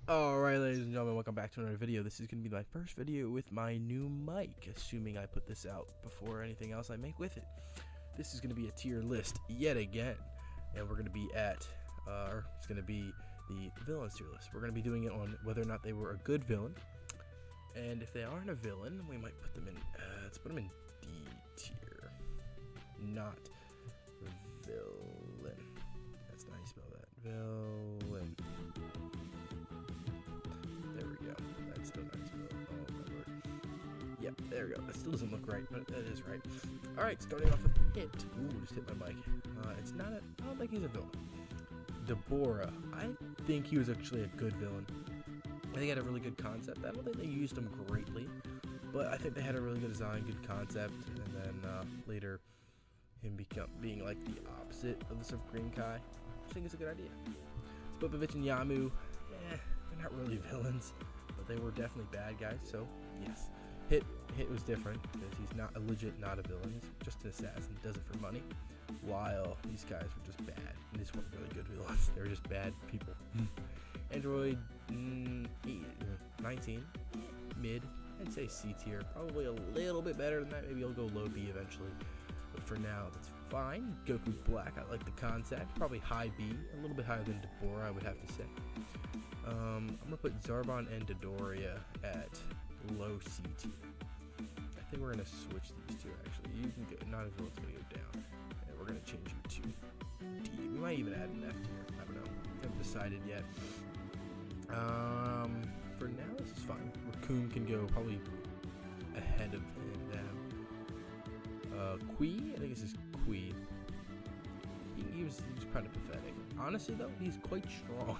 Alright, ladies and gentlemen, welcome back to another video. This is going to be my first video with my new mic, assuming I put this out before anything else I make with it. This is going to be a tier list yet again, and we're going to be at, it's going to be the villains tier list. We're going to be doing it on whether or not they were a good villain, and if they aren't a villain, we might put them in, let's put them in D tier, not villain. That's not how you spell that. Villain. There we go. That's still nice. Oh my lord. Yep, there we go. That still doesn't look right, but that is right. Alright, starting off with Hit. Ooh, just hit my mic. It's not a, I don't think he's a villain. Deborah. I think he was actually a good villain. I think he had a really good concept. I don't think they used him greatly, but I think they had a really good design, good concept, and then later him being like the opposite of the Super Green Kai. I think it's a good idea. Spopovich and Yamu. They're not really villains, but they were definitely bad guys, so yes. Hit was different because he's not a villain. He's just an assassin, does it for money, while these guys were just bad. And these weren't really good villains. They were just bad people. Android 19, mid. I'd say C tier. Probably a little bit better than that. Maybe I'll go low B eventually. But for now, that's fine. Goku Black, I like the concept. Probably high B, a little bit higher than Deborah, I would have to say. I'm gonna put Zarbon and Dodoria at low C tier. I think we're gonna switch these two actually. You can go, not as well, it's gonna go down. And we're gonna change you to D. We might even add an F tier. I don't know. Haven't decided yet. For now, this is fine. Raccoon can go probably ahead of them. Kui, I think this is Kui. He was kind of pathetic. Honestly though, he's quite strong.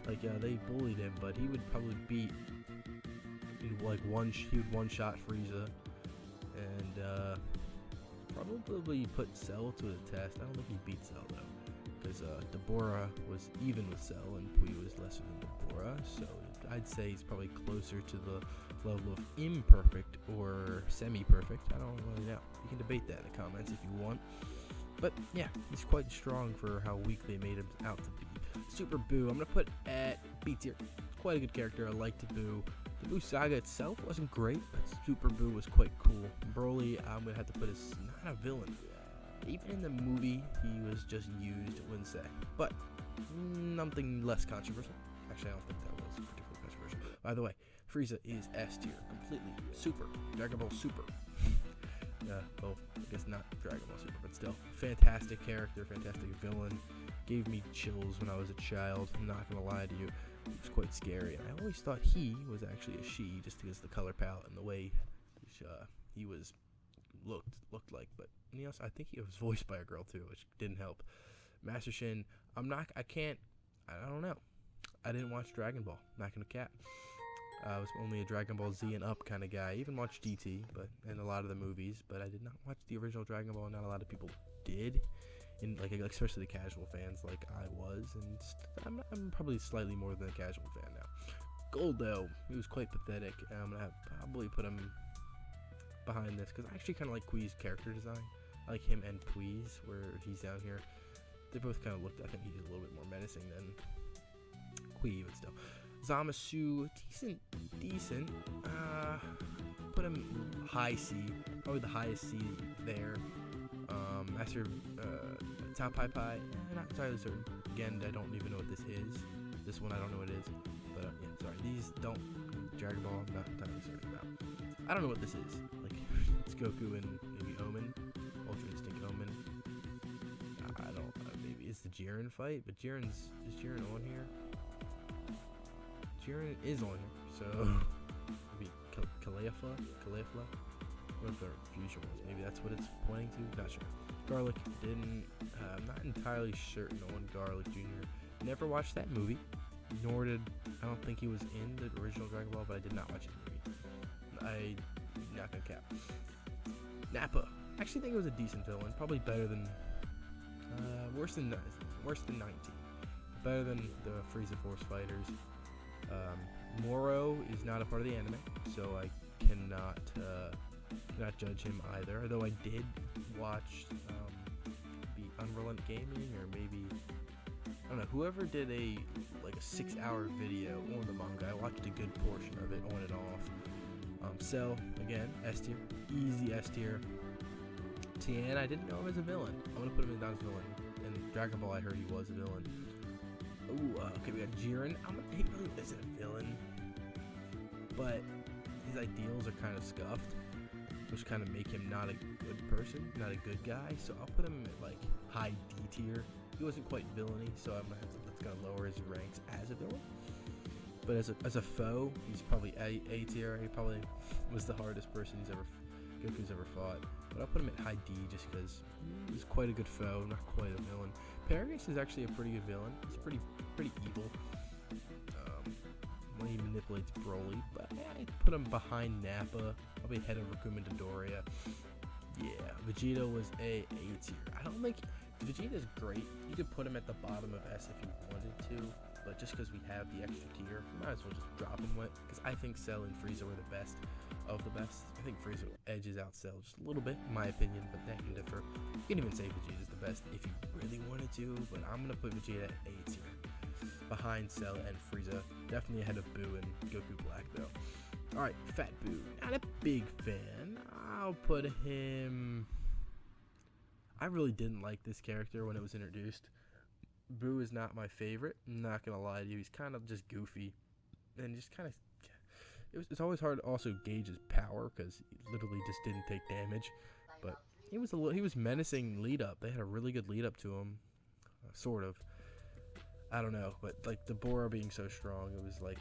Like they bullied him, but he would probably beat. He would one shot Frieza, and probably put Cell to the test. I don't think he beat Cell though, because Deborah was even with Cell and Pui was lesser than Deborah. So I'd say he's probably closer to the level of imperfect or semi-perfect. I don't really know. You can debate that in the comments if you want. But yeah, he's quite strong for how weak they made him out to be. Super Boo, I'm gonna put at B tier. Quite a good character. I liked Boo. The Boo saga itself wasn't great, but Super Boo was quite cool. Broly, I'm gonna have to put as not a villain. Even in the movie, he was just used, I wouldn't say. But nothing less controversial. Actually, I don't think that was particularly controversial. By the way, Frieza is S tier, completely super. Dragon Ball Super. Well, I guess not Dragon Ball Super, but still, fantastic character, fantastic villain. Gave me chills when I was a child. I'm not gonna lie to you, it was quite scary. And I always thought he was actually a she, just because of the color palette and the way he was looked like. But you know, I think he was voiced by a girl too, which didn't help. Master Shin, I don't know. I didn't watch Dragon Ball. Not gonna cap. I was only a Dragon Ball Z and up kind of guy. I even watched GT, and a lot of the movies, but I did not watch the original Dragon Ball. Not a lot of people did, especially the casual fans like I was, and I'm probably slightly more than a casual fan now. Goldo, he was quite pathetic. And I'm gonna probably put him behind this because I actually kind of like Kui's character design. I like him and Pui's where he's down here. They both kind of looked. I think he's a little bit more menacing than Kui, but still. Zamasu, decent. Put him high C, probably the highest C there. Master Tao Pai Pai, not entirely certain. Again, I don't even know what this is. This one I don't know what it is. But yeah, sorry. These don't. Dragon Ball, I'm not entirely certain about. I don't know what this is. Like, it's Goku and maybe Omen, Ultra Instinct Omen. I don't know. Maybe it's the Jiren fight, but is Jiren on here? Jiren is on here, so maybe Caulifla? What if they're fusion ones? Maybe that's what it's pointing to? Not sure. Garlic, I'm not entirely certain on Garlic Jr. Never watched that movie, nor did, I don't think he was in the original Dragon Ball, but I did not watch the movie. I'm not gonna cap. Nappa, I actually think it was a decent villain, probably better than, worse than 19. Better than the Frieza Force Fighters. Moro is not a part of the anime, so I cannot judge him either. Although I did watch the Unrelenting Gaming, or maybe don't know, whoever did a 6-hour video on the manga. I watched a good portion of it on and off. Cell, again, S tier, easy S tier. Tien, I didn't know him as a villain. I'm gonna put him in down as a villain. In Dragon Ball, I heard he was a villain. Ooh, okay, we got Jiren. He really isn't a villain, but his ideals are kind of scuffed, which kind of make him not a good person, not a good guy. So I'll put him at like high D tier. He wasn't quite villainy, so that's gonna lower his ranks as a villain. But as a foe, he's probably A tier. He probably was the hardest person Goku's ever fought. But I'll put him at high D just because he's quite a good foe, not quite a villain. Paragus is actually a pretty good villain. He's pretty evil when he manipulates Broly. But I put him behind Nappa, probably ahead of Raccoon and Dodoria. Yeah, Vegeta was A tier. I don't think Vegeta's great. You could put him at the bottom of S if you wanted to, but just because we have the extra tier, we might as well just drop him with. Because I think Cell and Frieza were the best of the best. I think Frieza edges out Cell just a little bit, in my opinion, but that can differ. You can even say Vegeta's the best if you really wanted to, but I'm gonna put Vegeta at A tier, behind Cell and Frieza. Definitely ahead of Boo and Goku Black though. All right, Fat Boo, not a big fan. I'll put him. I really didn't like this character when it was introduced. Boo is not my favorite. I'm not gonna lie to you. He's kind of just goofy, and just kind of. It's always hard to also gauge his power because he literally just didn't take damage. But he was menacing lead up. They had a really good lead up to him, sort of. I don't know, but like the Bora being so strong, it was like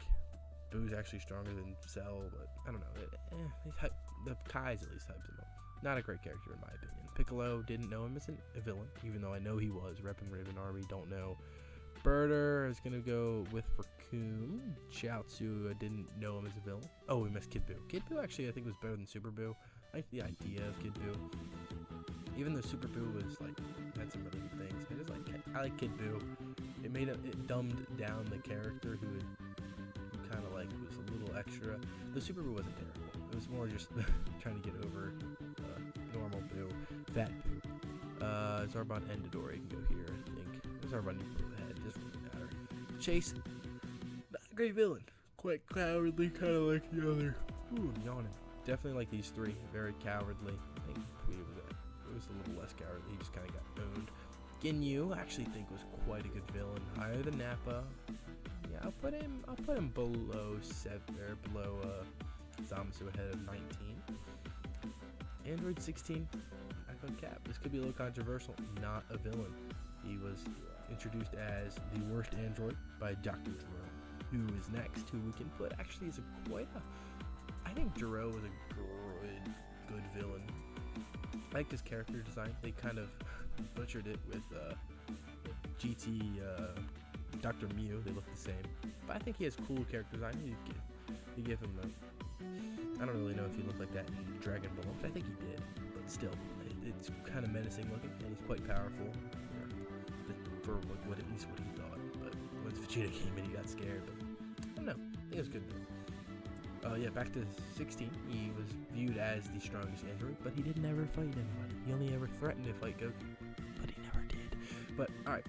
Boo's actually stronger than Cell. But I don't know. The Kai's at least hyped him up. Not a great character in my opinion. Piccolo, didn't know him as a villain, even though I know he was. Rep and Raven Army, don't know. Birder is going to go with Raccoon. Chiaotzu, I didn't know him as a villain. Oh, we missed Kid Buu. Kid Buu actually I think was better than Super Buu. I like the idea of Kid Buu. Even though Super Buu was like, had some really good things. I like Kid Buu. It dumbed down the character who kind of like was a little extra. The Super Buu wasn't terrible. It was more just trying to get over normal Buu, Fat Buu. Zarbon and Dodoria can go here, I think. Zarbon needs to go ahead, it doesn't really matter. Chase, not a great villain. Quite cowardly, kind of like the other. Ooh, I'm yawning. Definitely like these three, very cowardly. I think Kui was a little less cowardly, he just kind of got owned. Ginyu, I actually think was quite a good villain, higher than Nappa. Yeah, I'll put him below Zamasu ahead of 19. Android 16, Echo Cap. This could be a little controversial. Not a villain. He was introduced as the worst android by Dr. Gero. Who is next? Who we can put actually is I think Gero is a good villain. I like his character design. They kind of butchered it with GT Dr. Mew. They look the same, but I think he has cool character design. You give him I don't really know if he looked like that in Dragon Ball, but I think he did. But still, it's kind of menacing looking, and he's quite powerful. For at least what he thought. But once Vegeta came in, he got scared. But I don't know. I think it was good. Yeah, back to 16. He was viewed as the strongest android, but he didn't ever fight anybody. He only ever threatened to fight Goku, but he never did. But alright,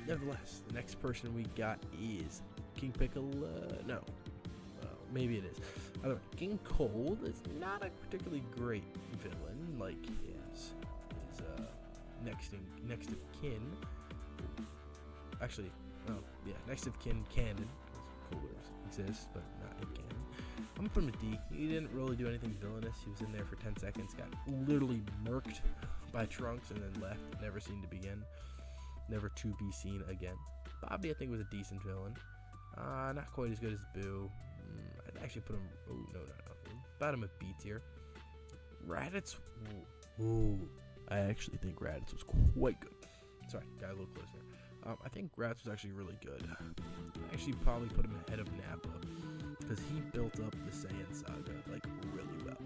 nevertheless, the next person we got is King Piccolo. No. Maybe it is. I don't know. King Cold is not a particularly great villain. Like his next of kin. Actually, next of kin canon. Coolers exist, but not in canon. I'm from a D. He didn't really do anything villainous. He was in there for 10 seconds, got literally murked by Trunks, and then left. Never seen to begin. Never to be seen again. Bobby, I think, was a decent villain. Not quite as good as Boo. I'd actually put him. Oh no. About him at B tier. Raditz. Ooh. I actually think Raditz was quite good. Sorry, got a little closer. I think Raditz was actually really good. I actually probably put him ahead of Nappa because he built up the Saiyan saga like really well.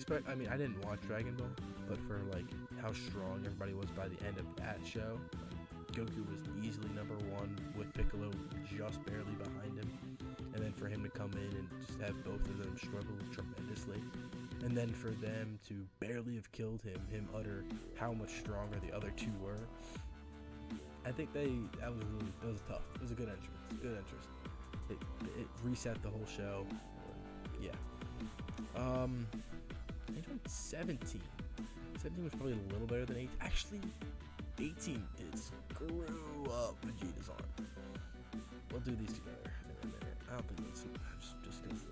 Like I mean, I didn't watch Dragon Ball, but for like how strong everybody was by the end of that show, Goku was easily number one with Piccolo just barely behind him. And then for him to come in and just have both of them struggle tremendously. And then for them to barely have killed him utter how much stronger the other two were. I think that was tough. It was a good entrance. Good entrance. It reset the whole show. Yeah. Android 17. 17 was probably a little better than 18. Actually, 18 did screw up Vegeta's arm. We'll do these together in a minute. I don't think that's just because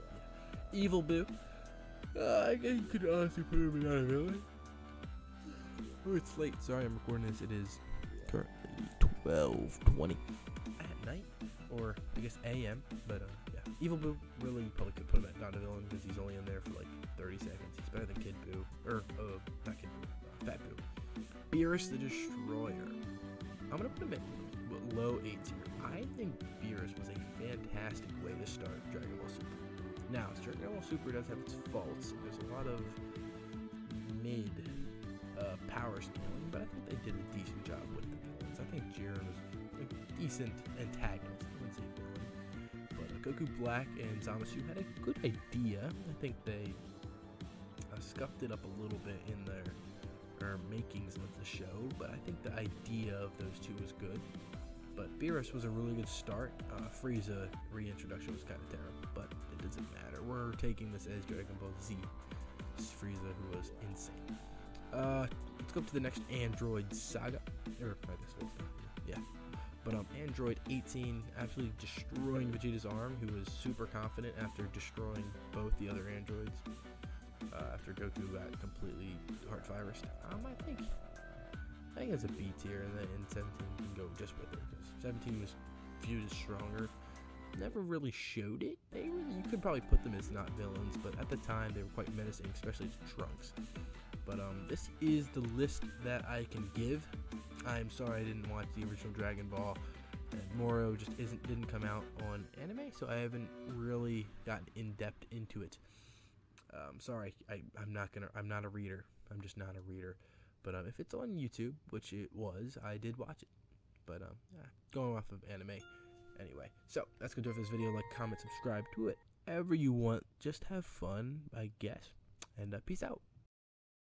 Evil Boo. I guess you could honestly put him in a villain. Oh, it's late. Sorry, I'm recording this. It is currently 12:20 at night, or I guess AM. But yeah, Evil Boo. Really, you probably could put him at not a villain because he's only in there for like 30 seconds. He's better than Kid Boo, or not Kid Boo, Fat Boo. Beerus the Destroyer. I'm gonna put him at low 8 tier. I think Beerus was a fantastic way to start Dragon Ball Super. Now, Dragon Ball Super does have its faults. There's a lot of mid power scaling, but I think they did a decent job with the villains. I think Jiren was a decent antagonist. I wouldn't say villain. But Goku Black and Zamasu had a good idea. I think they scuffed it up a little bit in their makings of the show, but I think the idea of those two was good. But Beerus was a really good start. Frieza reintroduction was kind of terrible, but it doesn't matter. We're taking this as Dragon Ball Z. This is Frieza, who was insane. Let's go up to the next Android saga. Or, I guess what's that? Yeah. But Android 18 absolutely destroying Vegeta's arm, who was super confident after destroying both the other androids. After Goku got completely heart-virused. I think it's a B tier, and then 17 can go just with it, because 17 was viewed as stronger. Never really showed it. You could probably put them as not villains, but at the time they were quite menacing, especially to Trunks. But this is the list that I can give. I'm sorry I didn't watch the original Dragon Ball, and Moro just didn't come out on anime, so I haven't really gotten in depth into it. Sorry, I'm not a reader. I'm just not a reader. But if it's on YouTube, which it was, I did watch it. But going off of anime. Anyway, so that's going to do it for this video. Like, comment, subscribe, do whatever you want. Just have fun, I guess. And peace out.